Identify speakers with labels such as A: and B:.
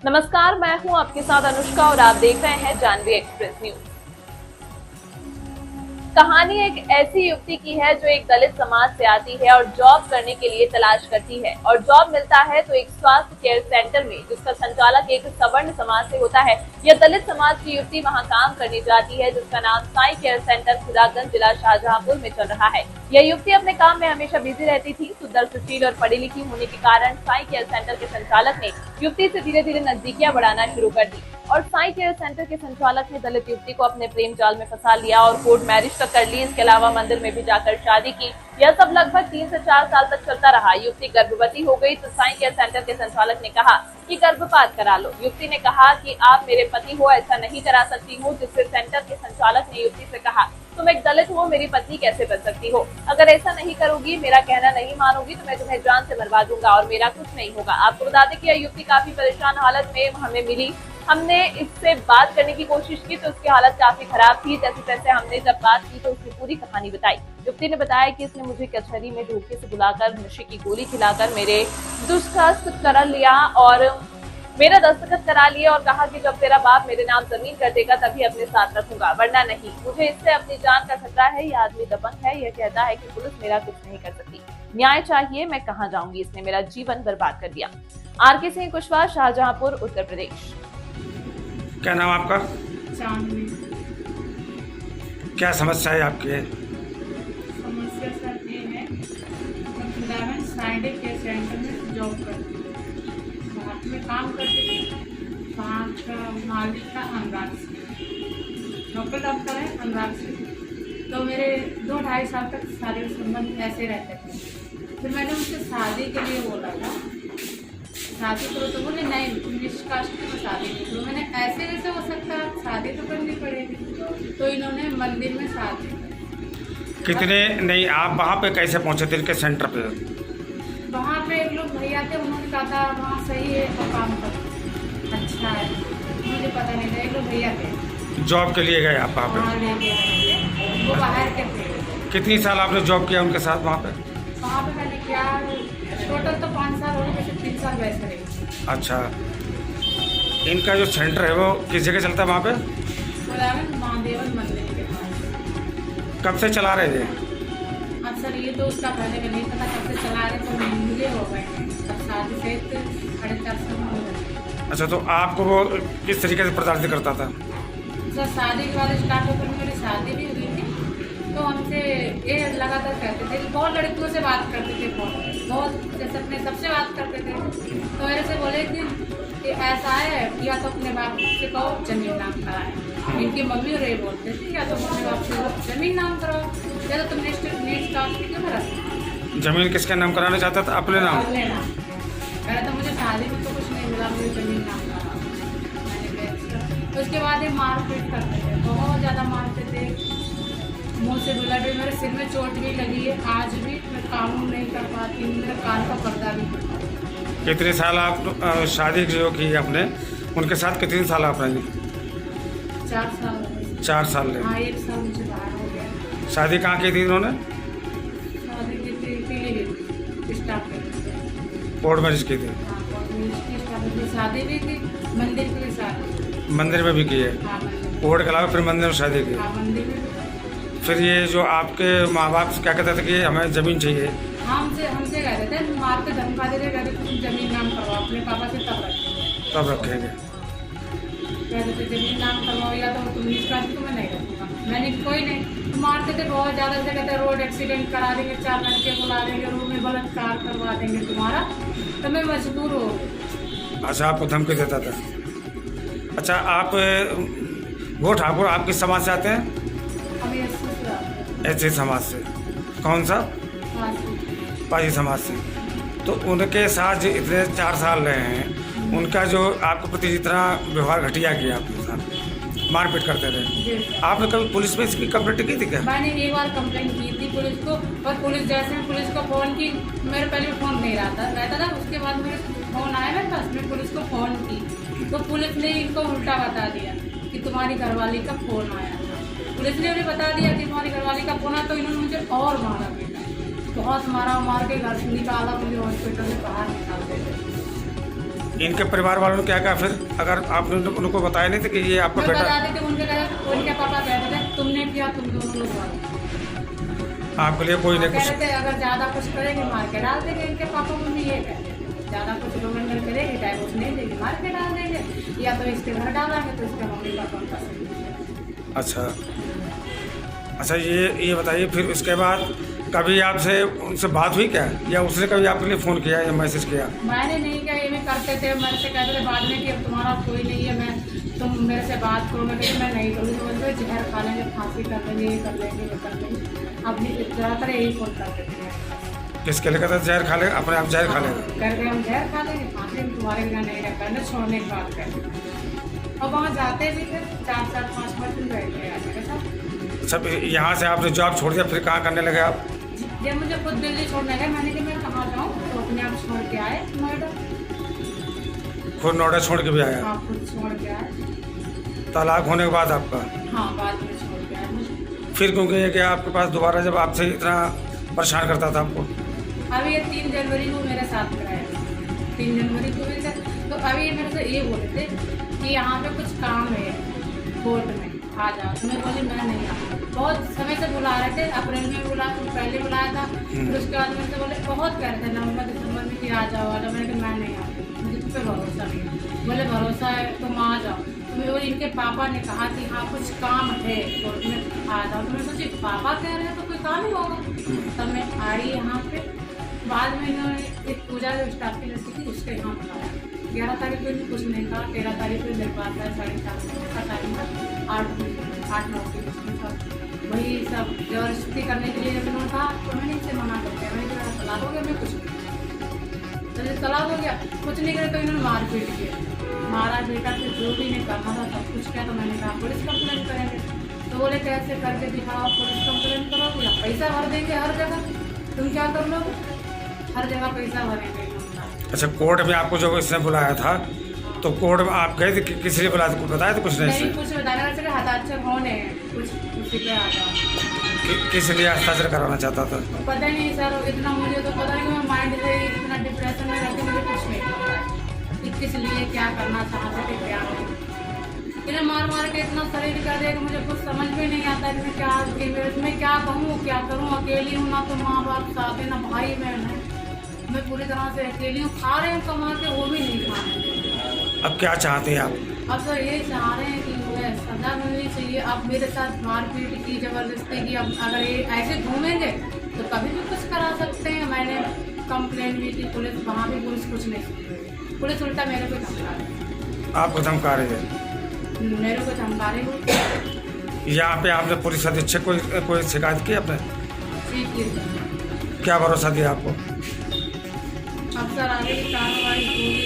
A: नमस्कार, मैं हूं आपके साथ अनुष्का और आप देख रहे हैं जानवी एक्सप्रेस न्यूज। कहानी एक ऐसी युवती की है जो एक दलित समाज से आती है और जॉब करने के लिए तलाश करती है और जॉब मिलता है तो एक स्वास्थ्य केयर सेंटर में, जिसका संचालक एक सवर्ण समाज से होता है। यह दलित समाज की युवती वहां काम करने जाती है, जिसका नाम साई केयर सेंटर खुदागंज जिला शाहजहांपुर में चल रहा है। यह युवती अपने काम में हमेशा बिजी रहती थी। सुंदर, सुशील और पढ़ी लिखी होने के कारण साई केयर सेंटर के संचालक ने युवती से धीरे धीरे नजदीकियां बढ़ाना शुरू कर दी और साई केयर सेंटर के संचालक ने दलित युवती को अपने प्रेम जाल में फंसा लिया और कोर्ट मैरिज तक कर ली। इसके अलावा मंदिर में भी जाकर शादी की। यह सब लगभग 3 से 4 साल तक चलता रहा। युवती गर्भवती हो गई तो साई केयर सेंटर के संचालक ने कहा कि गर्भपात करा लो। युवती ने कहा कि आप मेरे पति हो, ऐसा नहीं करा सकती हूँ, जिससे सेंटर के संचालक ने युवती से कहा तुम एक दलित हो, मेरी पत्नी कैसे बन सकती हो? अगर ऐसा नहीं करोगी, मेरा कहना नहीं मानोगी तो मैं तुम्हें जान से मरवा दूंगा और मेरा कुछ नहीं होगा। आपको बता दें कि यह युवती काफी परेशान हालत में हमें मिली। हमने इससे बात करने की कोशिश की तो उसकी हालत काफी खराब थी। जैसे तैसे हमने जब बात की तो उसने पूरी कहानी बताई। युवती ने बताया कि इसने मुझे कचहरी में धोखे से बुलाकर नशे की गोली खिलाकर मेरे दस्तखत करा लिया और मेरा दस्तखत करा लिया और कहा कि जब तेरा बाप मेरे नाम जमीन कर देगा तभी अपने साथ रखूंगा, वरना नहीं। मुझे इससे अपनी जान का खतरा है। यह आदमी दबंग है। यह कहता है कि पुलिस मेरा कुछ नहीं कर सकती। न्याय चाहिए, मैं कहाँ जाऊंगी? इसने मेरा जीवन बर्बाद कर दिया। आर.के. सिंह कुशवाहा, शाहजहांपुर, उत्तर प्रदेश।
B: क्या नाम आपका?
C: चांदनी।
B: क्या समस्या है आपकी?
C: समस्या सर ये है, मैं खुदागंज साइड केयर सेंटर में जॉब करती हूँ। वहाँ में काम करती थी। वहाँ का मालिक था अनुराग सिंह, लोकल डॉक्टर है अनुराग सिंह। तो मेरे 2-2.5 साल तक सारे संबंध ऐसे रहते थे। फिर मैंने उनसे शादी के लिए बोला था, शादी करो तो बोले नहीं, निष्कास्ट में शादी नहीं करो। मैंने ऐसे कैसे हो सकता है, शादी तो करनी पड़ेगी। तो इन्होंने मंदिर में शादी
B: कितने नहीं, आप वहाँ पे कैसे पहुँचे थे इनके सेंटर पे?
C: वहाँ पे एक लोग भैया थे, उन्होंने कहा था वहाँ सही है और काम करो, अच्छा है। मुझे पता नहीं था, एक लोग भैया थे।
B: जॉब के लिए गए आप वहाँ
C: वहाँ
B: पे?
C: ले गए, वो बाहर के थे।
B: कितनी साल आपने जॉब किया उनके साथ वहाँ पे?
C: वहाँ पे मैंने क्या टोटल तो 5 साल हो गए, वैसे 3 साल वैसे रही।
B: अच्छा, इनका जो सेंटर है वो किस जगह चलता है वहाँ पे?
C: खुदागंज महादेवन मंदिर के पास।
B: कब से चला रहे थे?
C: अब सर ये तो उसका पहले का नहीं पता, कब से चला रहे, तो मुझे हो गए हैं अब शादी से 4.5 साल हो गए।
B: अच्छा, तो आपको वो किस तरीके से प्रताड़ित करता था?
C: सर शादी के बाद स्टार्ट होकर मेरी शादी भी हुई थी, तो हमसे ये लगातार कहते थे, बहुत लड़कियों से बात करते थे, बहुत जैसे अपने सबसे बात करते थे। तो मेरे से बोले कि ऐसा है, या तो अपने बाप से कहो जमीन नाम कराए। इनकी मम्मी और ये बोलते थे या तो अपने बाप से जमीन नाम कराओ, या तो तुम नेक्स्ट कास्ट की क्यों करा?
B: जमीन किसके नाम कराना चाहता था? अपने नाम?
C: अपने नाम। पहले तो मुझे शादी में तो कुछ नहीं मिला, मुझे जमीन नाम कराओ। मैंने कहा उसके बाद ये मारपीट करते थे, बहुत ज़्यादा मारते थे। मुँह से ब्लड भी, मेरे सिर में चोट भी लगी है। आज भी मैं काम नहीं कर पाती हूँ, मेरा कान का पर्दा भी फटा है।
B: कितने साल आप शादी जो की आपने उनके साथ, कितने साल आप रही?
C: 4 साल हो गए।
B: 4 साल रहे।
C: हाँ, 1 साल मुझे बाहर हो गया।
B: शादी कहाँ की थी इन्होंने?
C: शादी की थी पीलीभीत स्टाफ में।
B: कोर्ट मैरिज की थी?
C: हाँ, स्टाफ में शादी भी थी, मंदिर की भी शादी।
B: मंदिर में भी की है?
C: हाँ, मंदिर।
B: कोर्ट के अलावा फिर मंदिर में शादी की?
C: हाँ, मंदिर में।
B: फिर ये जो आपके माँ बाप क्या कहते थे कि हमें ज़मीन चाहिए?
C: हमसे कहते थे, मारते धमका देते, कहते तुम जमीन नाम करवाओ अपने पापा से, तब रखेंगे।
B: तब रखेंगे।
C: कहते थे जमीन नाम करवाओ या तो तुम निष्कासित, तुम्हें नहीं रखूँगा। मैंने कोई नहीं, मारते थे बहुत ज़्यादा से, कहते रोड एक्सीडेंट करा देंगे, 4 लड़के बुला देंगे, रूम में बलात्कार करवा देंगे तुम्हारा, तो मैं मजबूर हो गई।
B: अच्छा, आपको धमकी देता था? अच्छा, आप वो ठाकुर आप किस समाज से आते हैं?
C: हम ये
B: ऐसे समाज से? कौन सा? पाजी समाज से। तो उनके साथ जो इतने 4 साल रहे हैं, उनका जो आपके प्रति जितना व्यवहार घटिया किया आपके साथ, मारपीट करते थे, आपने कभी पुलिस में इसकी कंप्लेंट की थी क्या?
C: मैंने एक बार कंप्लेंट की थी पुलिस को, और पुलिस जैसे मैं पुलिस को फ़ोन की, मेरे पहले फ़ोन नहीं रहता था, उसके बाद मेरे फ़ोन आया मेरे पास, मैं पुलिस को फ़ोन की तो पुलिस ने इनको उल्टा बता दिया कि तुम्हारी घरवाली का फ़ोन आया था। पुलिस ने उन्हें बता दिया कि तुम्हारी घरवाली का फ़ोन आया, तो इन्होंने मुझे और मारा बेटा, बहुत मार के घर से निकाला, मुझे हॉस्पिटल से बाहर निकाल देते।
B: इनके परिवार वालों ने क्या कहा फिर? अगर आपने उनको बताया नहीं था कि ये आपका
C: मैं
B: बेटा?
C: बता देते उनके पापा कहते थे तुमने किया, तुम दोनों लोग वाले।
B: आपके लिए कोई नहीं
C: कह
B: कुछ?
C: रहे थे अगर ज्यादा कुछ करेंगे मार के डाल देंगे। इनके पापा मम्मी ये कहते हैं ज्यादा कुछ रोगन करेगी डाइवोर्स नहीं देगी, मार के डाल देंगे, या तो इसके घर डालेंगे तो इसके मम्मी पापा का।
B: अच्छा अच्छा, ये बताइए फिर उसके बाद कभी आपसे उनसे बात हुई क्या, या उसने कभी आपके लिए फ़ोन किया या मैसेज किया?
C: मैंने नहीं किया, ये भी करते थे, मेरे से कहते थे बाद में कि अब तुम्हारा कोई नहीं है, तुम मेरे से बात करो। मैं कहती मैं नहीं करूँगी, तो बोलते जहर खा लेंगे, फांसी कर लेंगे, ये कर लेंगे, वो कर लेंगे। अपनी ज़्यादातर यही फोन करते थे।
B: किसके लिए कहते जहर खा ले, अपने आप जहर खा लेगा?
C: करके हम जहर खा लेंगे, फांसी हम तुम्हारे बिना नहीं रह करना, छोड़ने की बात करेंगे। और वहाँ जाते भी थे 4-5 दिन रहते हैं मेरे साथ।
B: सब यहाँ से आपने जॉब छोड़ दिया, फिर कहाँ करने लगे आप?
C: जब मुझे खुद दिल्ली छोड़ने गए, मैंने कहा मैं कहाँ जाऊँ, तो अपने आप छोड़ के आए नोएडा।
B: खुद नोएडा छोड़ के भी आया?
C: हाँ, खुद छोड़ के आए।
B: तलाक होने के बाद आपका?
C: हाँ, बाद में छोड़ के आए मुझे।
B: फिर क्योंकि ये कि आपके पास दोबारा जब आपसे इतना परेशान करता था आपको?
C: अभी ये 3 जनवरी को मेरे साथ कराया, 3 जनवरी को मेरे साथ। तो अभी ये मेरे से ये बोले थे कि यहाँ पे कुछ काम है कोर्ट में, आ जाओ। तो मैं बोली मैं नहीं आऊँ। बहुत समय से बुला रहे थे, अप्रैल में बुला, पहले बुलाया था, फिर उसके बाद मेरे से बोले बहुत कह रहे थे नवंबर दिसंबर में कि आ जाओ आ जाओ। मैंने कहा मैं नहीं आऊँ, मुझे तुम पे भरोसा नहीं है। बोले भरोसा है तुम आ जाओ। तो इनके पापा ने कहा कि हाँ कुछ काम है कोर्ट में, आ जाओ। तो मैं सोची पापा कह रहे हैं तो कोई काम ही होगा। तब मैं आई यहाँ पे। बाद में इन्होंने एक पूजा जो स्टाफ की लड़की थी उसके यहाँ बुलाया। 11 तारीख को इन्हें कुछ नहीं कहा, 13 तारीख को मेरे पास आया 4:30 का टाइम था, 8-9 के वही सब जबरदस्ती करने के लिए जब उन्होंने कहा तो मैंने इसे मना कर दिया। मैंने कहा तलाक हो गया, मैं कुछ नहीं। तो जब तलाक हो गया कुछ नहीं करे तो इन्होंने मार पीट किया, मारा बेटा फिर जो भी नहीं करना था सब कुछ किया। तो मैंने कहा पुलिस कंप्लेंट करेंगे। तो बोले कैसे करके दिखाओ, पुलिस कंप्लेंट करोगे या पैसा भर देंगे हर जगह, तुम क्या कर लोगे, हर जगह पैसा भरेंगे।
B: अच्छा, कोर्ट में आपको जो इसने बुलाया था तो कोर्ट में आप गए थे, किस लिए बुलाया था, कुछ बताया था? कुछ नहीं,
C: कुछ बताया वैसे हस्ताक्षर होने कुछ उसी पे आ जाओ।
B: किस लिए हस्ताक्षर कराना चाहता था?
C: पता नहीं सर, इतना मुझे तो पता नहीं, मैं माइंड से इतना डिप्रेशन में रहती, मुझे कुछ नहीं पता है कि किस लिए क्या करना चाहते थे, क्या नहीं। इन्हें मार मार के इतना शरीर कर देगा, मुझे कुछ समझ में नहीं आता है कि मैं क्या कहूँ क्या करूँ। अकेली हूँ, ना तो माँ बाप साथ है, ना भाई बहन है, मैं पूरी तरह से अकेली हूँ। खा रहे हैं कमा के, वो भी नहीं खाने देते।
B: अब क्या चाहते हैं आप?
C: अब तो ये चाह रहे हैं कि मुझे सजा मिलनी चाहिए। अब मेरे साथ मारपीट की, जबरदस्ती की, अब अगर ये ऐसे घूमेंगे तो कभी भी कुछ करा सकते हैं। मैंने कंप्लेंट भी की पुलिस, वहाँ भी पुलिस कुछ नहीं सुन रही। पुलिस उल्टा मेरे को धमका रही है।
B: आपको धमका रही है?
C: मेरे को धमका रही है।
B: यहाँ पे आपने पुलिस अधीक्षक कोई शिकायत की आपने?
C: ठीक है,
B: क्या भरोसा दिया आपको?
C: अफसर आगे की कार्रवाई होगी।